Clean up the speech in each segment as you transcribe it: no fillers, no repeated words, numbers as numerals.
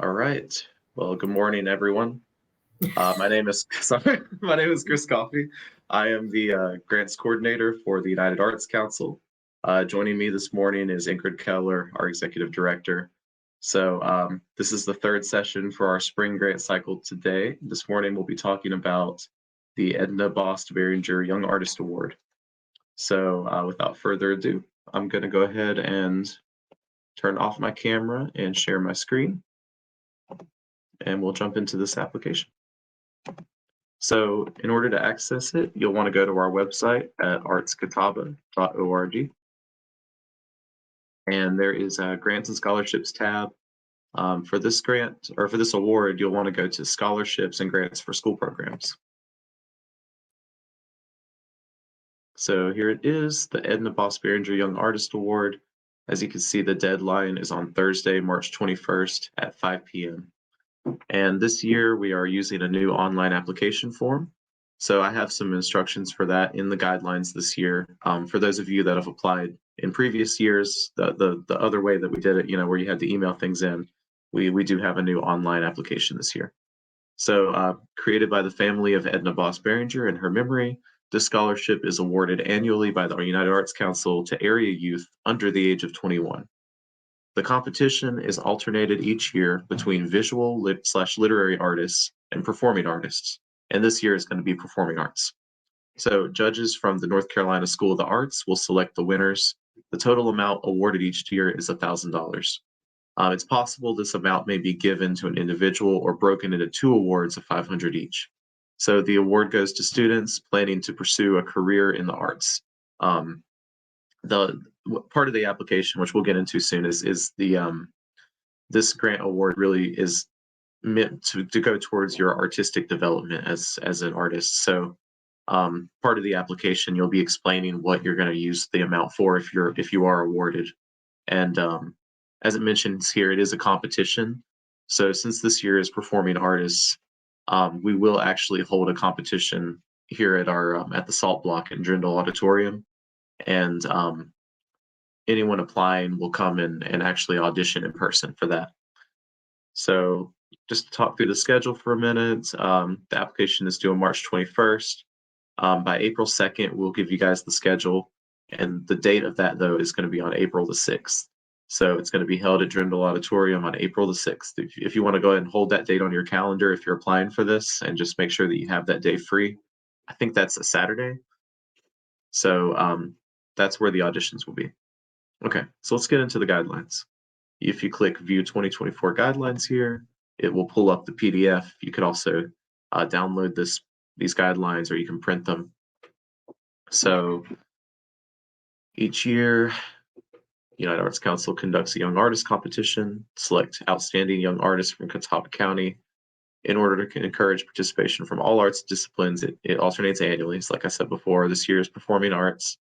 All right. Well, good morning, everyone. My name is sorry, my name is Chris Coffey. I am the grants coordinator for the United Arts Council. Joining me this morning is Ingrid Keller, our executive director. So this is the third session for our spring grant cycle today. This morning we'll be talking about the Edna Bost Barringer Young Artist Award. So without further ado, I'm going to go ahead and turn off my camera and share my screen, and we'll jump into this application. So in order to access it, you'll want to go to our website at artscatawba.org. And there is a grants and scholarships tab. For this grant, or for this award, you'll want to go to scholarships and grants for school programs. So here it is, the Edna Bost Barringer Young Artist Award. As you can see, the deadline is on Thursday, March 21st at 5 p.m. And this year we are using a new online application form. So I have some instructions for that in the guidelines this year. For those of you that have applied in previous years, the other way that we did it, where you had to email things in, we do have a new online application this year. So created by the family of Edna Bost Barringer in her memory, this scholarship is awarded annually by the United Arts Council to area youth under the age of 21. The competition is alternated each year between visual/literary artists and performing artists, and this year is going to be performing arts. So judges from the North Carolina School of the Arts will select the winners. The total amount awarded each year is $1,000. It's possible this amount may be given to an individual or broken into two awards of $500 each. So the award goes to students planning to pursue a career in the arts. The part of the application, which we'll get into soon, is the this grant award really is meant to go towards your artistic development as an artist. So part of the application, you'll be explaining what you're going to use the amount for if you are awarded. And as it mentions here, it is a competition. So since this year is performing artists, we will actually hold a competition here at our at the Salt Block in Drindle Auditorium, and anyone applying will come and actually audition in person for that. So just to talk through the schedule for a minute, the application is due on March 21st. By April 2nd, we'll give you guys the schedule, and the date of that, though, is going to be on April the 6th. So it's going to be held at Drindle Auditorium on April the 6th. If you want to go ahead and hold that date on your calendar if you're applying for this, and just make sure that you have that day free. I think that's a Saturday. So that's where the auditions will be. Okay, so let's get into the guidelines. If you click View 2024 Guidelines here, it will pull up the PDF. You could also download these guidelines, or you can print them. So each year, United Arts Council conducts a young artist competition, select outstanding young artists from Catawba County. In order to encourage participation from all arts disciplines, it alternates annually. So like I said before, this year's performing arts.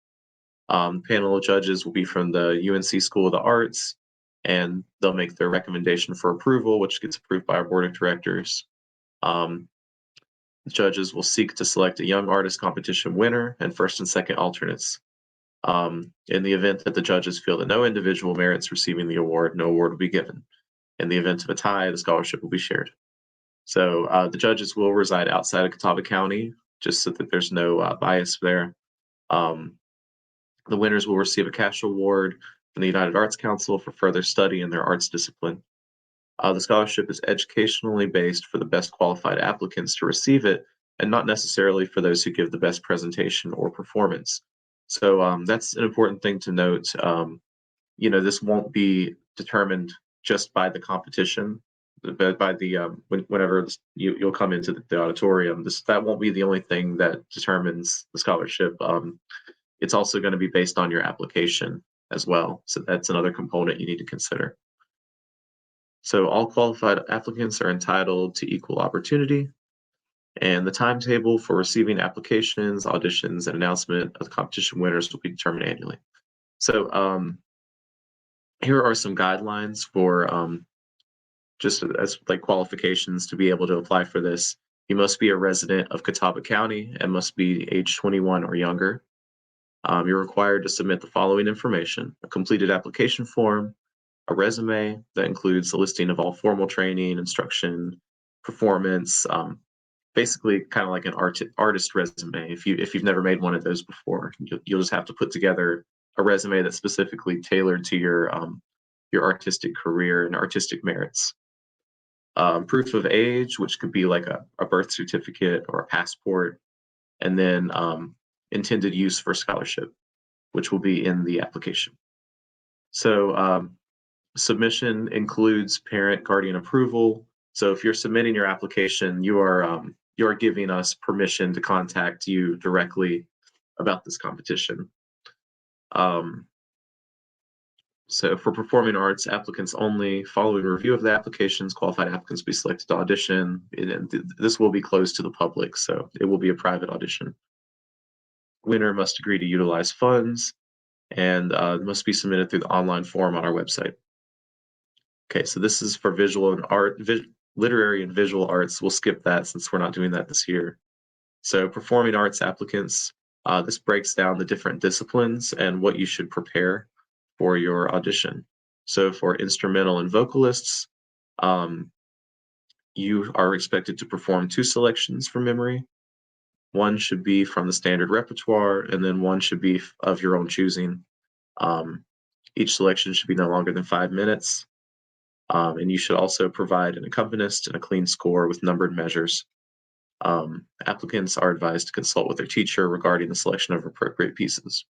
Panel of judges will be from the UNC School of the Arts, and they'll make their recommendation for approval, which gets approved by our board of directors. The judges will seek to select a young artist competition winner and first and second alternates. In the event that the judges feel that no individual merits receiving the award, no award will be given. In the event of a tie, the scholarship will be shared. So the judges will reside outside of Catawba County, just so that there's no bias there. The winners will receive a cash award from the United Arts Council for further study in their arts discipline. The scholarship is educationally based for the best qualified applicants to receive it, and not necessarily for those who give the best presentation or performance. So that's an important thing to note. This won't be determined just by the competition, but by the whenever you'll come into the auditorium. That won't be the only thing that determines the scholarship. It's also going to be based on your application as well. So that's another component you need to consider. So all qualified applicants are entitled to equal opportunity, and the timetable for receiving applications, auditions, and announcement of the competition winners will be determined annually. So here are some guidelines for just as like qualifications to be able to apply for this. You must be a resident of Catawba County and must be age 21 or younger. You're required to submit the following information: a completed application form, a resume that includes a listing of all formal training, instruction, performance, basically kind of like an artist resume. If you've never made one of those before, you'll just have to put together a resume that's specifically tailored to your artistic career and artistic merits. Proof of age, which could be like a birth certificate or a passport, and then intended use for scholarship, which will be in the application. So submission includes parent guardian approval. So if you're submitting your application, you are giving us permission to contact you directly about this competition. So for performing arts applicants only, following review of the applications, qualified applicants will be selected to audition. This will be closed to the public, so it will be a private audition. Winner must agree to utilize funds and must be submitted through the online form on our website. Okay, so this is for visual and art, literary and visual arts. We'll skip that since we're not doing that this year. So performing arts applicants, this breaks down the different disciplines and what you should prepare for your audition. So for instrumental and vocalists, you are expected to perform 2 selections from memory. One should be from the standard repertoire, and then one should be of your own choosing. Each selection should be no longer than 5 minutes. And you should also provide an accompanist and a clean score with numbered measures. Applicants are advised to consult with their teacher regarding the selection of appropriate pieces.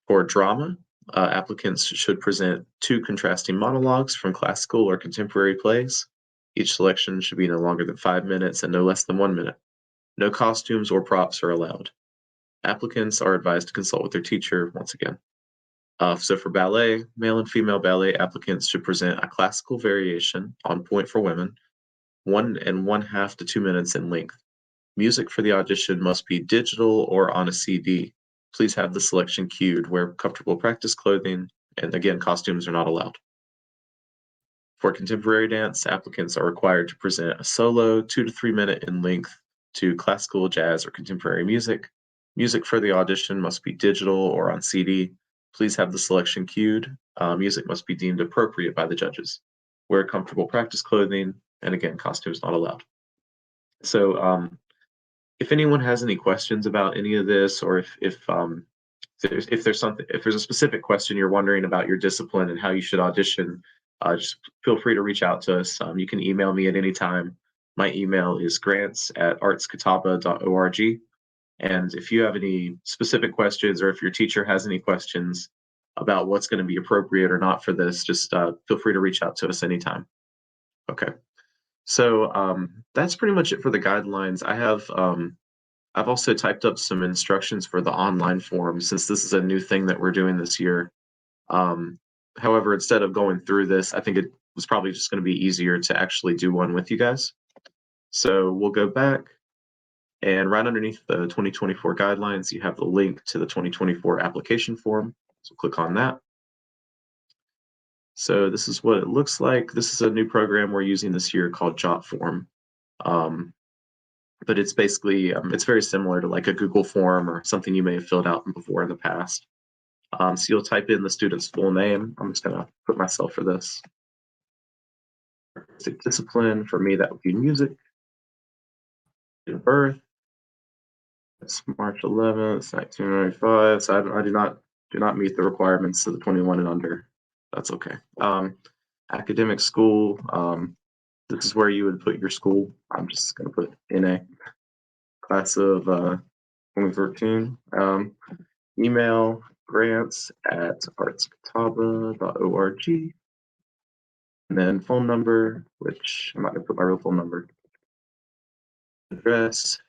For drama, applicants should present 2 contrasting monologues from classical or contemporary plays. Each selection should be no longer than 5 minutes and no less than 1 minute. No costumes or props are allowed. Applicants are advised to consult with their teacher once again. So for ballet, male and female ballet applicants should present a classical variation on point for women, 1.5 to 2 minutes in length. Music for the audition must be digital or on a CD. Please have the selection cued, wear comfortable practice clothing, and again, costumes are not allowed. For contemporary dance, applicants are required to present a solo 2 to 3 minute in length to classical, jazz, or contemporary music. Music for the audition must be digital or on CD. Please have the selection cued. Music must be deemed appropriate by the judges. Wear comfortable practice clothing, and again, costumes not allowed. So if anyone has any questions about any of this, or if there's a specific question you're wondering about your discipline and how you should audition, just feel free to reach out to us. You can email me at any time. My email is grants@artscatawba.org. And if you have any specific questions, or if your teacher has any questions about what's going to be appropriate or not for this, just feel free to reach out to us anytime. Okay. So that's pretty much it for the guidelines. I've also typed up some instructions for the online form since this is a new thing that we're doing this year. However, instead of going through this, I think it was probably just going to be easier to actually do one with you guys. So we'll go back, and right underneath the 2024 guidelines, you have the link to the 2024 application form. So click on that. So this is what it looks like. This is a new program we're using this year called JotForm. But it's basically, it's very similar to like a Google form or something you may have filled out before in the past. So you'll type in the student's full name. I'm just gonna put myself for this. Artistic discipline, for me, that would be music. Date of birth, it's March 11th, 1995. So I do not meet the requirements of the 21 and under. That's okay. Academic school, this is where you would put your school. I'm just gonna put NA. Class of 2013. Email grants@artscatawba.org. And then phone number, which I'm not gonna put my real phone number. Address.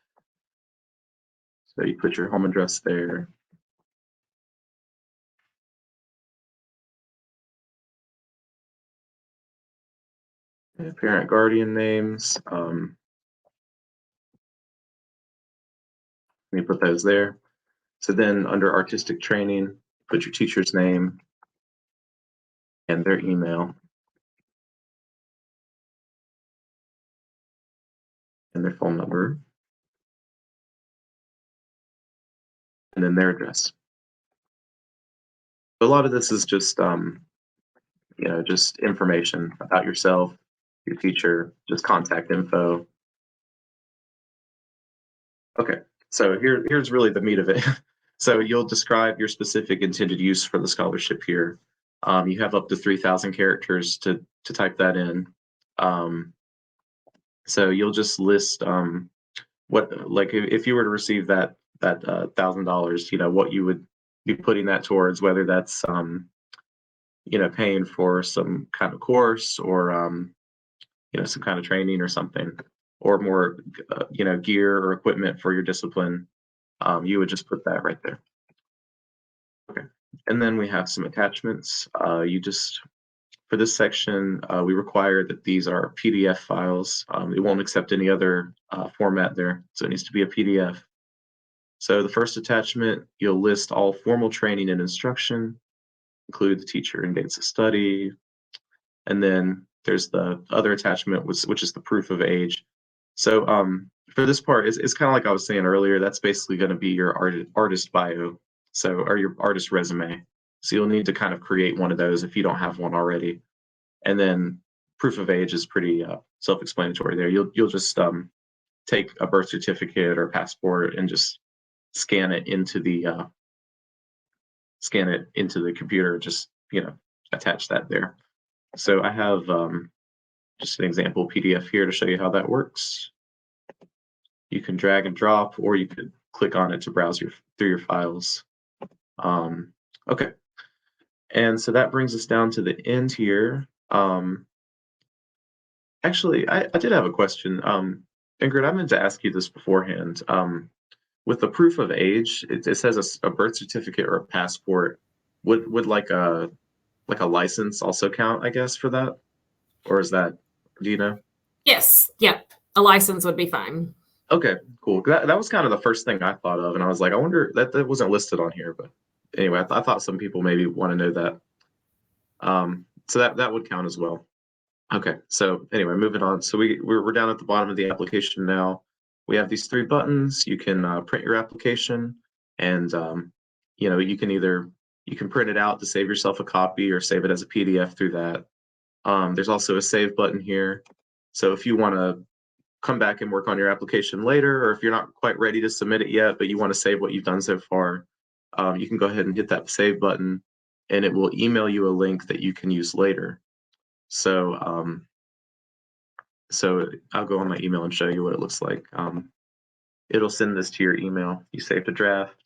So you put your home address there. And parent guardian names. You put those there. So then under artistic training, put your teacher's name and their email and their phone number, and then their address. A lot of this is just just information about yourself, your teacher, just contact info. Okay, so here's really the meat of it. So you'll describe your specific intended use for the scholarship here. You have up to 3,000 characters to type that in. So you'll just list what, like, if you were to receive that $1,000, what you would be putting that towards, whether that's paying for some kind of course, or some kind of training or something, or more gear or equipment for your discipline. You would just put that right there. Okay. And then we have some attachments. For this section, we require that these are PDF files. It won't accept any other format there, so it needs to be a PDF. So the first attachment, you'll list all formal training and instruction, include the teacher and dates of study. And then there's the other attachment, which is the proof of age. So for this part, it's kind of like I was saying earlier, that's basically going to be your artist bio, or your artist resume. So you'll need to kind of create one of those if you don't have one already. And then proof of age is pretty self-explanatory there. You'll just take a birth certificate or passport and just scan it into the computer. Just attach that there. So I have just an example PDF here to show you how that works. You can drag and drop, or you could click on it to browse through your files. Okay, and so that brings us down to the end here. Actually, I did have a question. Ingrid, I meant to ask you this beforehand. With the proof of age, it says a birth certificate or a passport. Would like a license also count, I guess, for that? Or is that, do you know? Yes. Yep. A license would be fine. Okay, cool. That was kind of the first thing I thought of, and I was like, I wonder, that wasn't listed on here, but anyway, I thought some people maybe want to know that. So that would count as well. Okay, so anyway, moving on. So we're down at the bottom of the application now. We have these 3 buttons. You can print your application, and you can print it out to save yourself a copy, or save it as a PDF through that. There's also a save button here. So if you want to come back and work on your application later, or if you're not quite ready to submit it yet, but you want to save what you've done so far, you can go ahead and hit that save button, and it will email you a link that you can use later. So I'll go on my email and show you what it looks like. It'll send this to your email. You saved a draft.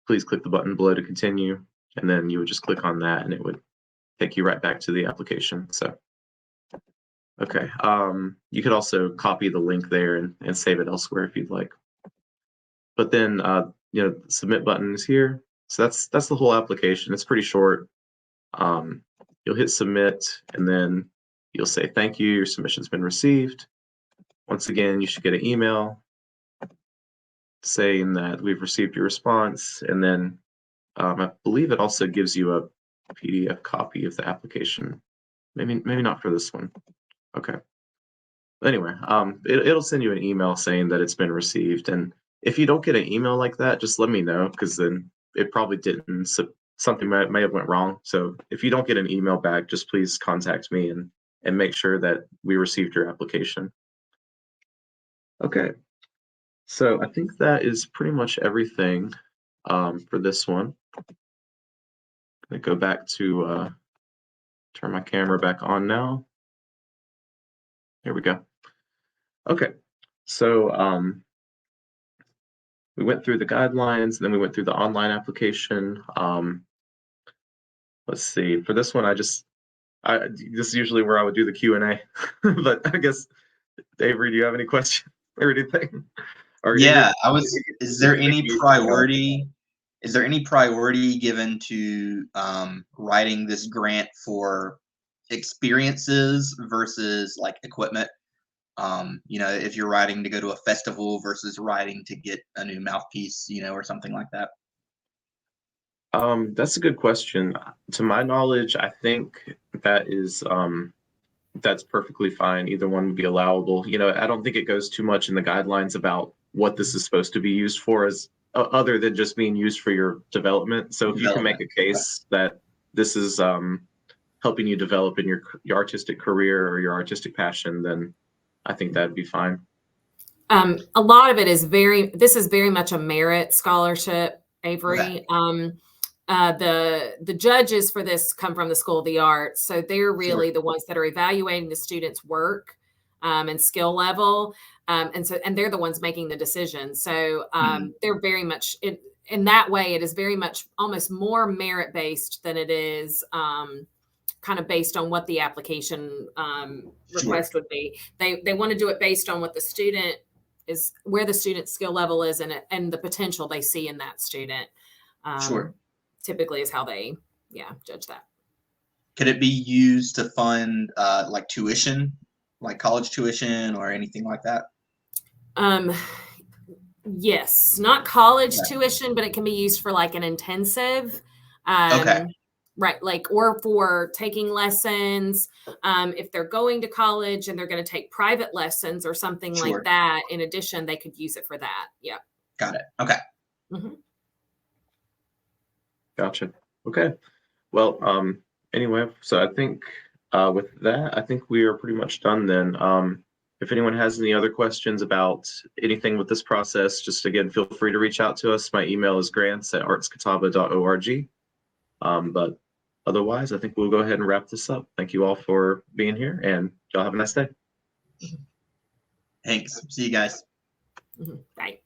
Please click the button below to continue, and then you would just click on that, and it would take you right back to the application. So, okay. You could also copy the link there and save it elsewhere if you'd like. But then, the submit button is here. So that's the whole application. It's pretty short. You'll hit submit, and then you'll say, thank you, your submission's been received. Once again, you should get an email saying that we've received your response, and then I believe it also gives you a PDF copy of the application. Maybe not for this one. Okay. Anyway, it'll send you an email saying that it's been received, and if you don't get an email like that, just let me know, because then it probably didn't. So something may have went wrong. So if you don't get an email back, just please contact me and make sure that we received your application. Okay. So I think that is pretty much everything for this one. I'm gonna go back to turn my camera back on now. There we go. Okay, so we went through the guidelines, and then we went through the online application. Let's see. For this one, this is usually where I would do the Q&A, but I guess, Avery, do you have any questions or anything? Yeah, is there any priority? Is there any priority given to writing this grant for experiences versus like equipment? If you're writing to go to a festival versus writing to get a new mouthpiece, or something like that. That's a good question. To my knowledge, I think that's perfectly fine. Either one would be allowable. I don't think it goes too much in the guidelines about what this is supposed to be used for, as other than just being used for your development. So if you can make a case that this is helping you develop in your artistic career or your artistic passion, then I think that'd be fine. A lot of it is this is very much a merit scholarship, Avery. Okay. The judges for this come from the School of the Arts, so they're really Sure. the ones that are evaluating the students' work and skill level, and they're the ones making the decision. So they're very much in that way. It is very much almost more merit based than it is kind of based on what the application request would be. They want to do it based on what the student is, where the student's skill level is, and the potential they see in that student. Sure. Typically is how they judge that. Could it be used to fund like tuition, like college tuition or anything like that? Yes, not college Okay. tuition, but it can be used for like an intensive. Okay. Right, like, or for taking lessons, if they're going to college and they're going to take private lessons or something like Sure. that. In addition, they could use it for that. Yeah. Got it. Okay. Gotcha. Okay. Well, anyway, so I think with that, I think we are pretty much done then. If anyone has any other questions about anything with this process, just again, feel free to reach out to us. My email is grants@artscatawba.org. But otherwise, I think we'll go ahead and wrap this up. Thank you all for being here, and y'all have a nice day. Thanks. See you guys. Bye.